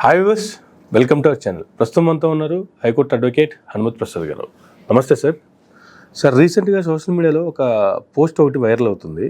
Hi viewers, welcome to our channel. ప్రస్తుతం మనతో ఉన్నారు హైకోర్టు అడ్వకేట్ హనుమత్ ప్రసాద్ గారు. నమస్తే సార్. సార్, రీసెంట్గా సోషల్ మీడియాలో ఒక పోస్ట్ ఒకటి వైరల్ అవుతుంది.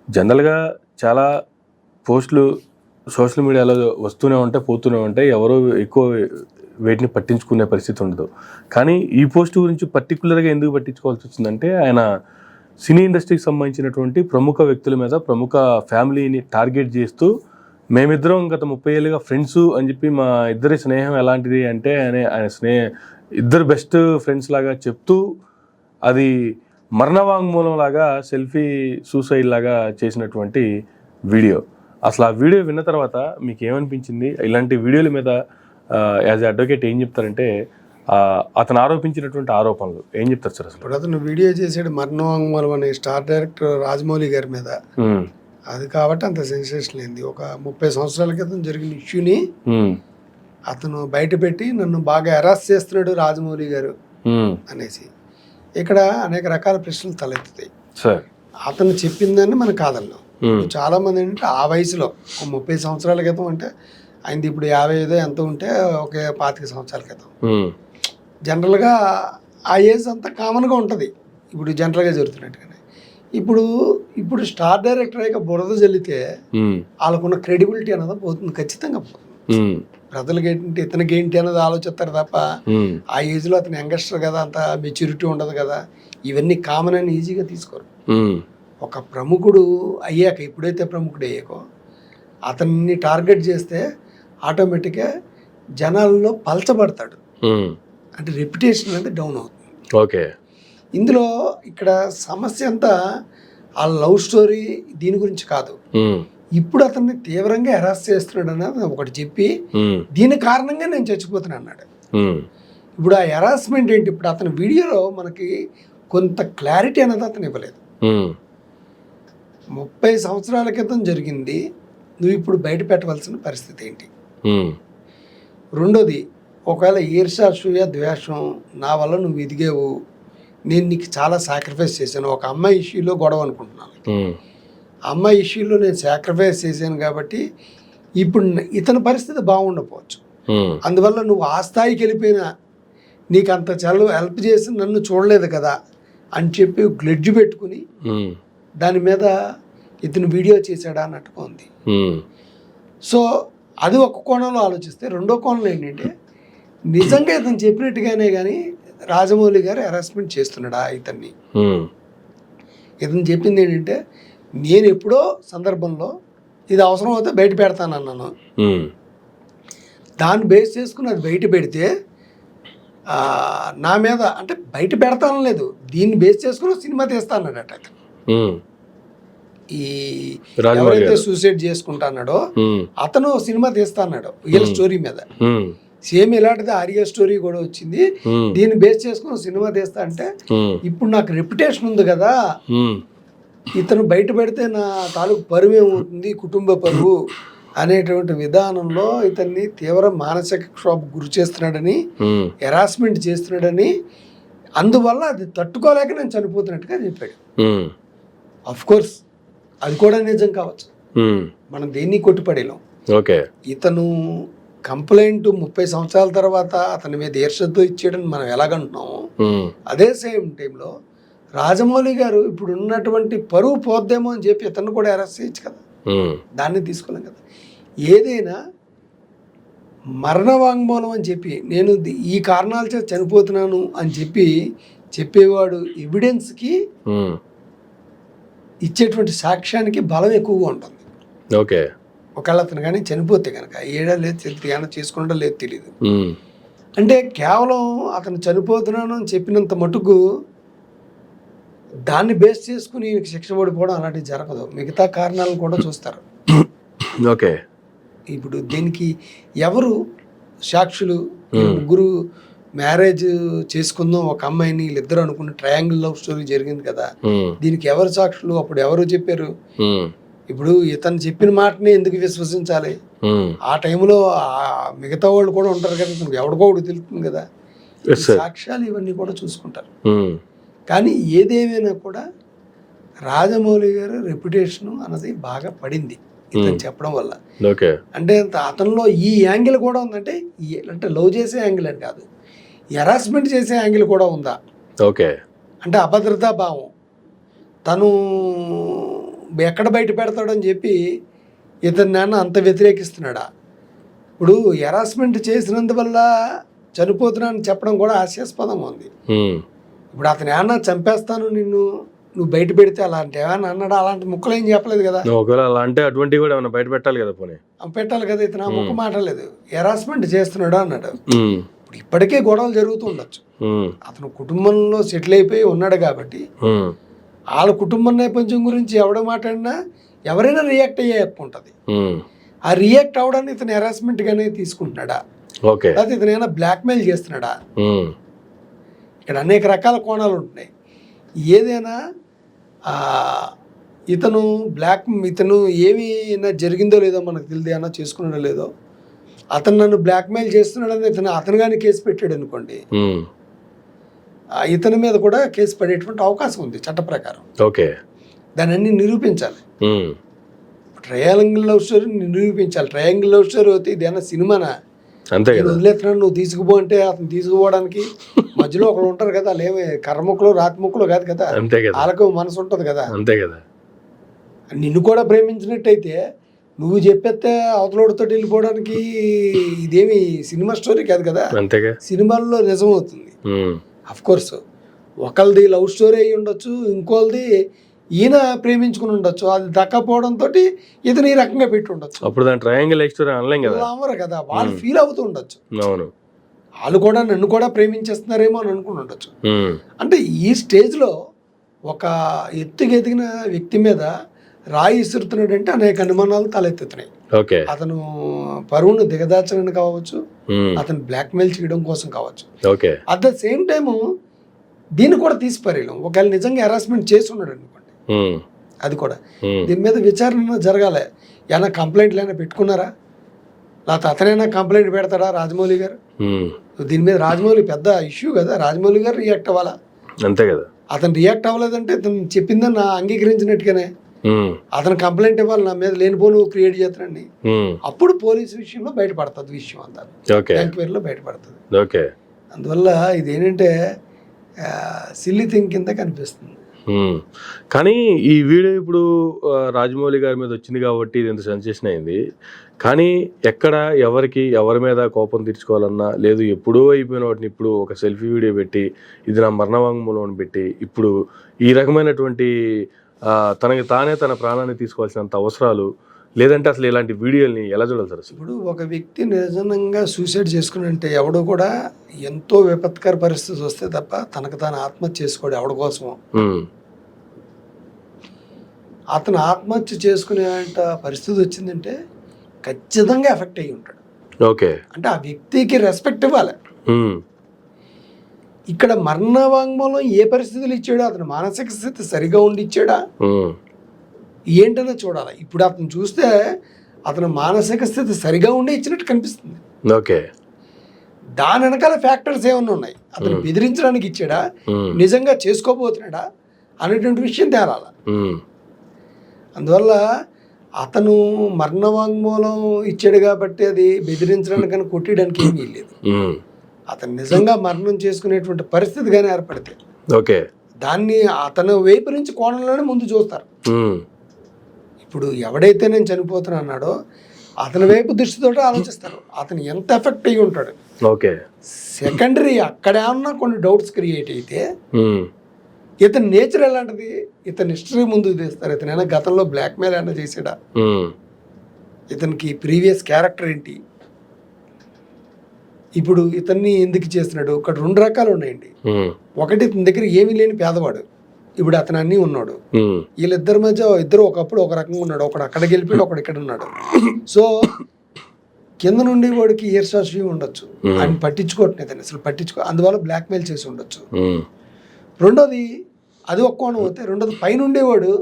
జనరల్గా చాలా పోస్టులు సోషల్ మీడియాలో వస్తూనే ఉంటాయి, పోతూనే ఉంటాయి. ఎవరు ఎక్కువ వీటిని పట్టించుకునే పరిస్థితి ఉండదు. కానీ ఈ పోస్ట్ గురించి పర్టికులర్గా ఎందుకు పట్టించుకోవాల్సి వచ్చిందంటే, ఆయన సినీ ఇండస్ట్రీకి సంబంధించినటువంటి ప్రముఖ వ్యక్తుల మీద, ప్రముఖ ఫ్యామిలీని టార్గెట్ చేస్తూ మేమిద్దరం గత 30 ఏళ్ళుగా ఫ్రెండ్స్ అని చెప్పి, మా ఇద్దరి స్నేహం ఎలాంటిది అంటే ఆయన ఇద్దరు బెస్ట్ ఫ్రెండ్స్ లాగా చెప్తూ, అది మరణవాంగ్మూలం లాగా, సెల్ఫీ సూసైడ్ లాగా చేసినటువంటి వీడియో. అసలు ఆ వీడియో విన్న తర్వాత మీకు ఏమనిపించింది? ఇలాంటి వీడియోల మీద యాజ్ ఎ అడ్వకేట్ ఏం చెప్తారంటే, అతను ఆరోపించినటువంటి ఆరోపణలు ఏం చెప్తారు సార్? అసలు ఇప్పుడు అతను వీడియో చేసాడు మరణవాంగ్మూలం అనే స్టార్ డైరెక్టర్ రాజమౌళి గారి మీద. అది కాబట్టి అంత సెన్సేషన్ అయింది. ఒక 30 సంవత్సరాల క్రితం జరిగిన ఇష్యూని అతను బయట పెట్టి నన్ను బాగా హెరాస్ చేస్తున్నాడు రాజమౌళి గారు అనేసి ఇక్కడ అనేక రకాల ప్రశ్నలు తలెత్తుతాయి. అతను చెప్పిందని మనం కాదన్నాం. చాలా మంది ఏంటంటే ఆ వయసులో 30 సంవత్సరాల క్రితం అంటే ఆయనది ఇప్పుడు 55 ఎంత ఉంటే ఒక 25 సంవత్సరాల క్రితం జనరల్గా ఆ ఏజ్ అంతా కామన్గా ఉంటుంది. ఇప్పుడు జనరల్గా జరుగుతున్నట్టుగానే ఇప్పుడు స్టార్ డైరెక్టర్ అయ్యాక బురద జల్లితే వాళ్ళకున్న క్రెడిబిలిటీ అన్నది పోతుంది, ఖచ్చితంగా పోతుంది. ప్రజలకి ఏంటి, ఇతనికి ఏంటి అన్నది ఆలోచిస్తారు తప్ప ఆ ఏజ్ లో అతను యంగస్టర్ కదా, అంత మెచ్యూరిటీ ఉండదు కదా, ఇవన్నీ కామన్ అని ఈజీగా తీసుకోరు. ఒక ప్రముఖుడు అయ్యాక, ఎప్పుడైతే ప్రముఖుడు అయ్యాకో అతన్ని టార్గెట్ చేస్తే ఆటోమేటిక్గా జనాల్లో పలచబడతాడు, అంటే రెప్యుటేషన్ అనేది డౌన్ అవుతుంది. ఓకే, ఇందులో ఇక్కడ సమస్య అంతా ఆ లవ్ స్టోరీ దీని గురించి కాదు. ఇప్పుడు అతన్ని తీవ్రంగా హెరాస్ చేస్తున్నాడు అన్నది ఒకటి చెప్పి, దీని కారణంగా నేను చచ్చిపోతున్నా అన్నాడు. ఇప్పుడు ఆ హెరాస్మెంట్ ఏంటి? ఇప్పుడు అతని వీడియోలో మనకి కొంత క్లారిటీ అనేది అతను ఇవ్వలేదు. 30 సంవత్సరాల క్రితం జరిగింది, నువ్వు ఇప్పుడు బయట పెట్టవలసిన పరిస్థితి ఏంటి? రెండోది, ఒకవేళ ఈర్ష్య, అసూయ, ద్వేషం నా వల్ల నువ్వు ఎదిగావు, నేను నీకు చాలా సాక్రిఫైస్ చేశాను. ఒక అమ్మాయి ఇష్యూలో గొడవ అనుకుంటున్నాను, అమ్మాయి ఇష్యూలో నేను సాక్రిఫైస్ చేశాను కాబట్టి ఇప్పుడు ఇతని పరిస్థితి బాగుండకపోవచ్చు. అందువల్ల నువ్వు ఆ స్థాయికి వెళ్ళిపోయినా నీకు అంత చాలా హెల్ప్ చేసి నన్ను చూడలేదు కదా అని చెప్పి గ్లెడ్జ్ పెట్టుకుని దాని మీద ఇతను వీడియో చేశాడా అన్నట్టుగా ఉంది. సో అది ఒక కోణంలో ఆలోచిస్తే, రెండో కోణంలో ఏంటంటే, నిజంగా ఇతను చెప్పినట్టుగానే కానీ రాజమౌళి గారు హెరాస్మెంట్ చేస్తున్నాడా ఇతన్ని? ఇతను చెప్పింది ఏంటంటే, నేను ఎప్పుడో సందర్భంలో ఇది అవసరం అవుతే బయట పెడతానన్నాను, దాన్ని బేస్ చేసుకుని అది బయట పెడితే నా మీద, అంటే బయట పెడతాను లేదు, దీన్ని బేస్ చేసుకుని సినిమా తీస్తానన్నట. ఈ ఎవరైతే సూసైడ్ చేసుకుంటాన్నాడో అతను సినిమా తీస్తాన్నాడు వీళ్ళ స్టోరీ మీద. సేమ్ ఇలాంటిది ఆర్య స్టోరీ కూడా వచ్చింది, దీన్ని బేస్ చేసుకుని సినిమా తీస్తా అంటే, ఇప్పుడు నాకు రెప్యుటేషన్ ఉంది కదా, ఇతను బయట పెడితే నా తాలూకు పరువు ఏమవుతుంది, కుటుంబ పరువు అనేటువంటి విధానంలో ఇతన్ని తీవ్ర మానసిక క్షోభకు గురి చేస్తున్నాడని, హెరాస్మెంట్ చేస్తున్నాడని, అందువల్ల అది తట్టుకోలేక నేను చనిపోతున్నట్టుగా చెప్పాడు. అఫ్ కోర్స్ అది కూడా నిజం కావచ్చు, మనం దేన్ని కొట్టిపడేలాం. ఇతను కంప్లైంట్ 30 సంవత్సరాల తర్వాత అతని మీద ఈర్ష్యతో ఇచ్చేయడం మనం ఎలాగంటున్నాము, అదే సేమ్ టైంలో రాజమౌళి గారు ఇప్పుడు ఉన్నటువంటి పరువు పోద్దేమో అని చెప్పి ఇతను కూడా అరెస్ట్ చేయొచ్చు కదా, దాన్ని తీసుకోలేం కదా. ఏదైనా మరణ వాంగ్మూలం అని చెప్పి, నేను ఈ కారణాల చేత చనిపోతున్నాను అని చెప్పి చెప్పేవాడు ఎవిడెన్స్కి, ఇచ్చేటువంటి సాక్ష్యానికి బలం ఎక్కువగా ఉంటుంది. ఓకే, ఒకవేళ అతను కానీ చనిపోతే కనుక ఏడా లేదు, ఏమైనా చేసుకుంటా లేదు తెలియదు. అంటే కేవలం అతను చనిపోతున్నాను అని చెప్పినంత మటుకు దాన్ని బేస్ చేసుకుని శిక్ష పడిపోవడం అలాంటివి జరగదు. మిగతా కారణాలను కూడా చూస్తారు. ఓకే, ఇప్పుడు దీనికి ఎవరు సాక్షులు? ముగ్గురు మ్యారేజ్ చేసుకుందాం ఒక అమ్మాయిని, వీళ్ళిద్దరు అనుకున్న ట్రయాంగిల్ లవ్ స్టోరీ జరిగింది కదా, దీనికి ఎవరు సాక్షులు? అప్పుడు ఎవరు చెప్పారు? ఇప్పుడు ఇతను చెప్పిన మాటని ఎందుకు విశ్వసించాలి? ఆ టైంలో మిగతా వాళ్ళు కూడా ఉంటారు కదా, ఎవడికోడు తెలుస్తుంది కదా, సాక్ష్యాలు ఇవన్నీ కూడా చూసుకుంటారు. కానీ ఏదేమైనా కూడా రాజమౌళి గారు రెప్యుటేషన్ అన్నది బాగా పడింది. ఇతను చెప్పడం వల్ల. ఓకే. అంటే అతనిలో ఈ యాంగిల్ కూడా ఉందంటే అంటే లవ్ చేసే యాంగిల్ అని కాదు, హెరాస్మెంట్ చేసే యాంగిల్ కూడా ఉందా. ఓకే. అంటే అభద్రతా భావం తను ఎక్కడ బయట పెడతాడని చెప్పి ఇతని నాన్న అంత వ్యతిరేకిస్తున్నాడా. ఇప్పుడు హెరాస్మెంట్ చేసినందువల్ల చనిపోతున్నానని చెప్పడం కూడా హాస్యాస్పదంగా ఉంది. ఇప్పుడు అతను ఏమన్నా చంపేస్తాను నిన్ను, నువ్వు బయట పెడితే అలాంటి ఏమన్నా అన్నాడా? అలాంటి ముక్కలు ఏం చెప్పలేదు కదా. ఒకవేళ అలా అంటే అటువంటివి కూడా ఏమైనా బయట పెట్టాలి కదా. పోనీ పెట్టాలి కదా. ఇతను ఆ ముక్క మాటలేదు, హెరాస్మెంట్ చేస్తున్నాడు అన్నాడు. ఇప్పుడు ఇప్పటికే గొడవలు జరుగుతూ ఉండొచ్చు. అతను కుటుంబంలో సెటిల్ అయిపోయి ఉన్నాడు కాబట్టి వాళ్ళ కుటుంబ నేపథ్యం గురించి ఎవడ మాట్లాడినా ఎవరైనా రియాక్ట్ అయ్యే హక్కు ఉంటుంది. ఆ రియాక్ట్ అవడాన్ని ఇతను హెరాస్మెంట్ గానే తీసుకుంటున్నాడా, లేకపోతే ఇతను ఏమైనా బ్లాక్మెయిల్ చేస్తున్నాడా? ఇక్కడ అనేక రకాల కోణాలు ఉంటున్నాయి. ఏదైనా ఇతను ఏమైనా జరిగిందో లేదో మనకు తెలియదు, ఏమన్నా చేసుకున్నాడో లేదో. అతను నన్ను బ్లాక్మెయిల్ చేస్తున్నాడని అతను కానీ కేసు పెట్టాడు అనుకోండి, ఇతని మీద కూడా కేసు పడేటువంటి అవకాశం ఉంది చట్ట ప్రకారం. ఓకే. దాన్ని అన్ని నిరూపించాలి. ట్రయాంగిల్ లవ్ స్టోరీ నిరూపించాలి. ట్రయాంగిల్ లవ్ స్టోరీ అయితే ఇదేనా సినిమానా? అంతే కదా. వదిలేస్తున్నాడు నువ్వు తీసుకుపో అంటే అతను తీసుకుపోవడానికి మధ్యలో ఒకళ్ళు ఉంటారు కదా, వాళ్ళు ఏమి కర్రముక్కలు రాతిముక్కలు కాదు కదా, వాళ్ళకు మనసు ఉంటుంది కదా. అంతే కదా. నిన్ను కూడా ప్రేమించినట్టయితే నువ్వు చెప్పేస్తే అవతలోడితో వెళ్ళిపోవడానికి ఇదేమి సినిమా స్టోరీ కాదు కదా. అంతేగా, సినిమాల్లో నిజం అవుతుంది. అఫ్ కోర్స్ ఒకళ్ళది లవ్ స్టోరీ అయ్యి ఉండొచ్చు, ఇంకోళ్ళది ఈయన ప్రేమించుకుని ఉండొచ్చు. అది దక్కపోవడంతో ఇతను ఈ రకంగా పెట్టి ఉండొచ్చు. అప్పుడు దాని ట్రయాంగిల్ స్టోరీ అనలేం కదా. అవ్వరు కదా, వాళ్ళు ఫీల్ అవుతూ ఉండొచ్చు. అవును, వాళ్ళు కూడా నన్ను కూడా ప్రేమించేస్తున్నారేమో అని అనుకుని ఉండొచ్చు. అంటే ఈ స్టేజ్లో ఒక ఎత్తుకెదిగిన వ్యక్తి మీద రాయి ఇస్తుతున్నాడంటే అనేక అనుమానాలు తలెత్తుతున్నాయి. అతను పరువును దిగదార్చడానికి కావచ్చు, అతను బ్లాక్మెయిల్ చేయడం కోసం కావచ్చు. అట్ ద సేమ్ టైము దీన్ని కూడా తీసి పరిగణం, ఒకవేళ నిజంగా హెరాస్మెంట్ చేసి ఉన్నాడు అనుకోండి, అది కూడా దీని మీద విచారణ జరగాలి. ఏమైనా కంప్లైంట్లు అయినా పెట్టుకున్నారా, లేకపోతే అతనైనా కంప్లైంట్ పెడతాడా రాజమౌళి గారు? దీని మీద రాజమౌళి పెద్ద ఇష్యూ కదా, రాజమౌళి గారు రియాక్ట్ అవ్వాలా. అంతే కదా. అతను రియాక్ట్ అవ్వలేదంటే అతను చెప్పిందని నా అంగీకరించినట్టుగానే అతను కంప్లైంట్ ఇవ్వాలి, నా మీద లేనిపోను క్రియేట్ చేస్తానండి. అప్పుడు పోలీసు విషయంలో బయటపడుతుంది విషయం అంతా, ఎంక్వైరీలో బయటపడుతుంది. అందువల్ల ఇదేంటంటే సిల్లీ థింగ్ కింద కనిపిస్తుంది. కానీ ఈ వీడియో ఇప్పుడు రాజమౌళి గారి మీద వచ్చింది కాబట్టి ఇది ఎంత సెన్సేషన్ అయింది. కానీ ఎక్కడ ఎవరి మీద కోపం తీర్చుకోవాలన్నా లేదు, ఎప్పుడూ అయిపోయిన వాటిని ఇప్పుడు ఒక సెల్ఫీ వీడియో పెట్టి ఇది నా మరణవాంగ్మూలం పెట్టి ఇప్పుడు ఈ రకమైనటువంటి తనకి తానే తన ప్రాణాన్ని తీసుకోవాల్సినంత అవసరాలు లేదంటే అసలు ఇలాంటి వీడియోని ఎలా చూడాలి సార్? ఇప్పుడు ఒక వ్యక్తి నిజంగా సూసైడ్ చేసుకుని అంటే ఎవడు కూడా ఎంతో విపత్కర పరిస్థితి వస్తే తప్ప తనకు తాను ఆత్మహత్య చేసుకోడు ఎవడి కోసం. అతను ఆత్మహత్య చేసుకునే పరిస్థితి వచ్చిందంటే ఖచ్చితంగా ఎఫెక్ట్ అయ్యి ఉంటాడు. అంటే ఆ వ్యక్తికి రెస్పెక్ట్ ఇవ్వాలి. ఇక్కడ మరణ వాంగ్మూలం ఏ పరిస్థితులు ఇచ్చాడో, అతను మానసిక స్థితి సరిగా ఉండి ఇచ్చాడా ఏంటనే చూడాలి. ఇప్పుడు అతను చూస్తే అతను మానసిక స్థితి సరిగా ఉండి ఇచ్చినట్టు కనిపిస్తుంది. దాని వెనకాల ఫ్యాక్టర్స్ ఏమన్నా ఉన్నాయి, అతను బెదిరించడానికి ఇచ్చాడా, నిజంగా చేసుకోబోతున్నాడా అనేటువంటి విషయం తేరాల. అందువల్ల అతను మరణ వాంగ్మూలం ఇచ్చాడు కాబట్టి అది బెదిరించడానికి కొట్టడానికి ఏమీ లేదు. అతను నిజంగా మరణం చేసుకునేటువంటి పరిస్థితి కానీ ఏర్పడితే దాన్ని అతను వైపు నుంచి కోణంలోనే ముందు చూస్తారు. ఇప్పుడు ఎవడైతే నేను చనిపోతున్నా అన్నాడో అతని వైపు దృష్టితో ఆలోచిస్తారు, అతను ఎంత ఎఫెక్ట్ అయ్యి ఉంటాడు. సెకండరీ అక్కడ ఏమన్నా కొన్ని డౌట్స్ క్రియేట్ అయితే ఇతని నేచర్ ఎలాంటిది, ఇతని హిస్టరీ ముందుకు తీస్తారు. ఇతనైనా గతంలో బ్లాక్మెయిల్ అయినా చేసాడా, ఇతనికి ప్రీవియస్ క్యారెక్టర్ ఏంటి, ఇప్పుడు ఇతన్ని ఎందుకు చేస్తున్నాడు. ఒక 2 రకాలు ఉన్నాయండి. ఒకటి ఇతని దగ్గర ఏమీ లేని పేదవాడు, ఇప్పుడు అతను అన్నీ ఉన్నాడు. వీళ్ళిద్దరి మధ్య ఇద్దరు ఒకప్పుడు ఒక రకంగా ఉన్నాడు, ఒకడు అక్కడికి వెళ్ళిపోయాడు, ఒకడు ఇక్కడ ఉన్నాడు. సో కింద నుండి వాడికి ఈర్ష్య ఉండొచ్చు, ఆయన పట్టించుకోవట్లేదు, ఇతను అసలు అందువల్ల బ్లాక్మెయిల్ చేసి ఉండొచ్చు. రెండోది అది ఒక కోణం అవుతే, రెండోది పైన ఉండేవాడు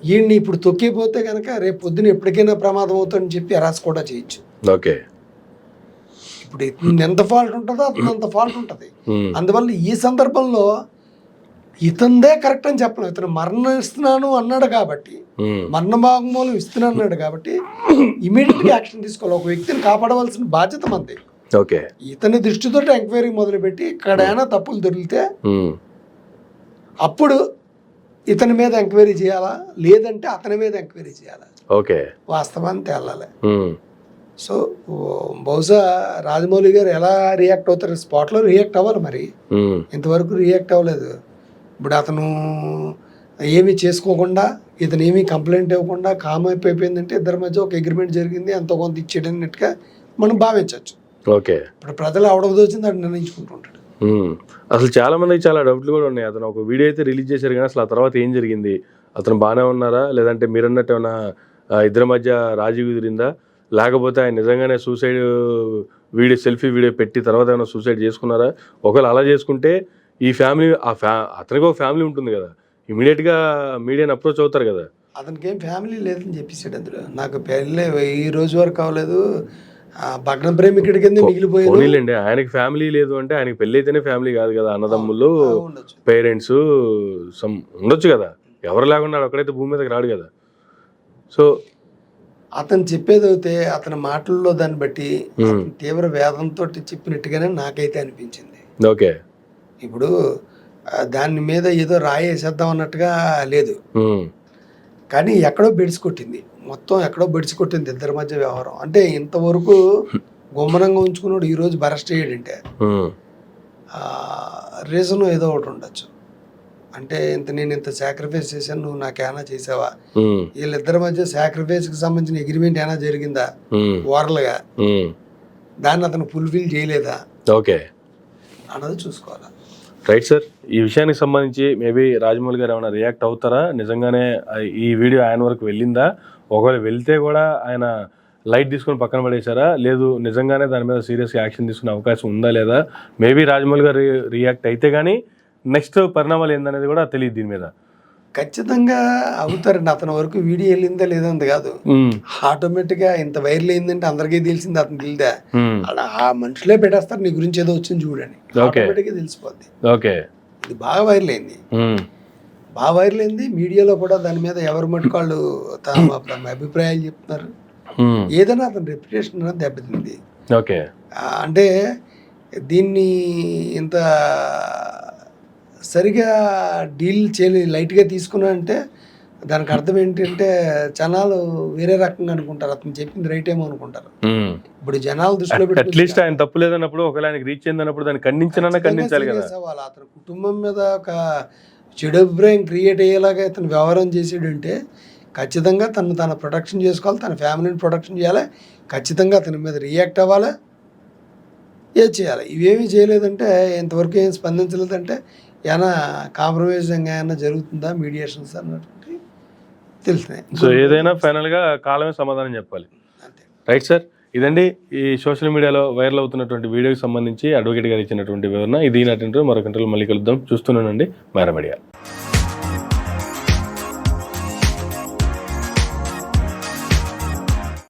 ఈయన్ని ఇప్పుడు తొక్కిపోతే కనుక రేపు పొద్దున ఎప్పటికైనా ప్రమాదం అవుతుందని చెప్పి హెరాస్ కూడా చేయొచ్చు. ఇప్పుడు ఎంత ఫాల్ట్ ఉంటుందో అతను అంత ఫాల్ట్ ఉంటుంది. అందువల్ల ఈ సందర్భంలో ఇతందే కరెక్ట్ అని చెప్పలేం. ఇతను మరణిస్తున్నాను అన్నాడు కాబట్టి, మరణ వాంగ్మూలం ఇస్తున్నాను అన్నాడు కాబట్టి ఇమీడియట్గా యాక్షన్ తీసుకోవాలి. ఒక వ్యక్తిని కాపాడవలసిన బాధ్యత మనది. ఓకే, ఇతని దృష్టితో ఎంక్వైరీ మొదలుపెట్టి ఎక్కడైనా తప్పులు దొరికితే అప్పుడు ఇతని మీద ఎంక్వైరీ చేయాలా, లేదంటే అతని మీద ఎంక్వైరీ చేయాలా, ఓకే, వాస్తవాన్ని తేలాలి. సో బహుశా రాజమౌళి గారు ఎలా రియాక్ట్ అవుతారు, స్పాట్లో రియాక్ట్ అవ్వాలి. మరి ఇంతవరకు రియాక్ట్ అవ్వలేదు. ఇప్పుడు అతను ఏమీ చేసుకోకుండా, ఇతను ఏమీ కంప్లైంట్ ఇవ్వకుండా కామ్ అయిపోయిందంటే ఇద్దరి మధ్య ఒక అగ్రిమెంట్ జరిగింది, ఎంతో కొంత ఇచ్చేటన్నట్టుగా మనం భావించవచ్చు. ఓకే, ఇప్పుడు ప్రజలు అవడదొచ్చింది అటు నిర్ణయించుకుంటుంటాడు. అసలు చాలా మందికి చాలా డౌట్లు కూడా ఉన్నాయి. అతను ఒక వీడియో అయితే రిలీజ్ చేశారు కానీ అసలు ఆ తర్వాత ఏం జరిగింది, అతను బాగానే ఉన్నారా, లేదంటే మీరు అన్నట్టు ఏమైనా ఇద్దరి మధ్య రాజీ కుదిరిందా, లేకపోతే ఆయన నిజంగానే సూసైడ్ వీడియో, సెల్ఫీ వీడియో పెట్టి తర్వాత ఏమైనా సూసైడ్ చేసుకున్నారా? ఒకవేళ అలా చేసుకుంటే ఈ ఫ్యామిలీ, అతనికి ఒక ఫ్యామిలీ ఉంటుంది కదా, ఇమీడియట్గా మీడియాని అప్రోచ్ అవుతారు కదా. అతనికి ఏం ఫ్యామిలీ లేదని చెప్పేసాడు. అందులో నాకు పెళ్ళి ఈ రోజు వరకు అవ్వలేదు, భగ్న ప్రేమికుడి కింద మిగిలిపోయింది. ఆయనకి ఫ్యామిలీ లేదు అంటే ఆయనకి పెళ్ళి అయితేనే ఫ్యామిలీ కాదు కదా, అన్నదమ్ములు, పేరెంట్స్ ఉండొచ్చు కదా, ఎవరు లేకుండా అక్కడైతే భూమి మీదకి రాడు కదా. సో అతను చెప్పేది అయితే అతని మాటల్లో దాన్ని బట్టి తీవ్ర వేదంతో చెప్పినట్టుగానే నాకైతే అనిపించింది. ఓకే, ఇప్పుడు దాని మీద ఏదో రాయేసేద్దాం అన్నట్టుగా లేదు, కానీ ఎక్కడో బెడిసికొట్టింది, మొత్తం ఎక్కడో బెడిసికొట్టింది ఇద్దరి మధ్య వ్యవహారం. అంటే ఇంతవరకు గుమ్మనంగా ఉంచుకున్నాడు, ఈరోజు బరెస్ట్ అయ్యాడంటే రీజన్ ఏదో ఒకటి ఉండొచ్చు. అంటే నేను ఇంత సాక్రిఫైస్ చేశాను, నువ్వు నాకేమైనా చేసావా, వీళ్ళిద్దరి మధ్య సాక్రిఫైస్కి సంబంధించిన అగ్రిమెంట్ ఏమైనా జరిగిందా ఓరల్గా, దాన్ని అతను ఫుల్ఫిల్ చేయలేదా, ఓకే అన్నది చూసుకోవాలి. రైట్ సార్, ఈ విషయానికి సంబంధించి మేబీ రాజమౌళి గారు ఏమైనా రియాక్ట్ అవుతారా, నిజంగానే ఈ వీడియో ఆయన వరకు వెళ్ళిందా, ఒకవేళ వెళ్తే కూడా ఆయన లైట్ తీసుకొని పక్కన పడేశారా, లేదు నిజంగానే దాని మీద సీరియస్గా యాక్షన్ తీసుకునే అవకాశం ఉందా లేదా, మేబీ రాజమౌళి గారు రియాక్ట్ అయితే కానీ నెక్స్ట్ పరిణామాలు ఏందనేది కూడా తెలియదు. దీని మీద ఖచ్చితంగా అవుతారండి. అతని వరకు వీడియో వెళ్ళిందా లేదంత కాదు, ఆటోమేటిక్ గా ఇంత వైరల్ అయిందంటే అందరికీ తెలిసింది, అతను తెలియదా, అలా ఆ మనుషులే పెట్టేస్తారు నీ గురించి ఏదో వచ్చింది చూడండి, ఆటోమేటిక్ గా తెలిసిపోద్ది. ఓకే, ఇది బాగా వైరల్ అయింది, బాగా వైరల్ అయింది. మీడియాలో కూడా దాని మీద ఎవరు మటుకు వాళ్ళు తమ అభిప్రాయాలు చెప్తున్నారు. ఏదైనా అతని రెప్యుటేషన్ అనేది దెబ్బతింది. ఓకే, అంటే దీన్ని ఇంత సరిగా డీల్ చేయలేదు, లైట్గా తీసుకున్నా అంటే దానికి అర్థం ఏంటంటే జనాలు వేరే రకంగా అనుకుంటారు, అతను చెప్పింది రైట్ ఏమో అనుకుంటారు. ఇప్పుడు జనాలు దృష్టిలో పెట్టి అట్లీస్ట్ ఆయన తప్పు లేదన్నప్పుడు, ఒకవేళ ఆయనకి రీచ్ అయిందన్నప్పుడు దాన్ని ఖండించాలి కదా. అతని కుటుంబం మీద ఒక చెడు అభిప్రాయం క్రియేట్ అయ్యేలాగా అతను వ్యవహారం చేసాడంటే ఖచ్చితంగా తన ప్రొటెక్షన్ చేసుకోవాలి, తన ఫ్యామిలీని ప్రొటెక్షన్ చేయాలి, ఖచ్చితంగా అతని మీద రియాక్ట్ అవ్వాలి, ఏది చేయాలి. ఇవేమీ చేయలేదంటే, ఇంతవరకు ఏం స్పందించలేదంటే ఏమైనా కాంప్రమైజ్ ఏమైనా జరుగుతుందా, మీడియేషన్స్ అన్నటువంటి తెలుస్తున్నాయి. సో ఏదైనా ఫైనల్గా కాలమే సమాధానం చెప్పాలి. రైట్ సార్, ఇదండి ఈ సోషల్ మీడియాలో వైరల్ అవుతున్నటువంటి వీడియోకి సంబంధించి అడ్వకేట్ గారు ఇచ్చినటువంటి వివరణ. ఇది నటింటూ మరొక ఇంటర్వ్యూలో మళ్ళీ కలుద్దాం. చూస్తున్నానండి మైరా మీడియా.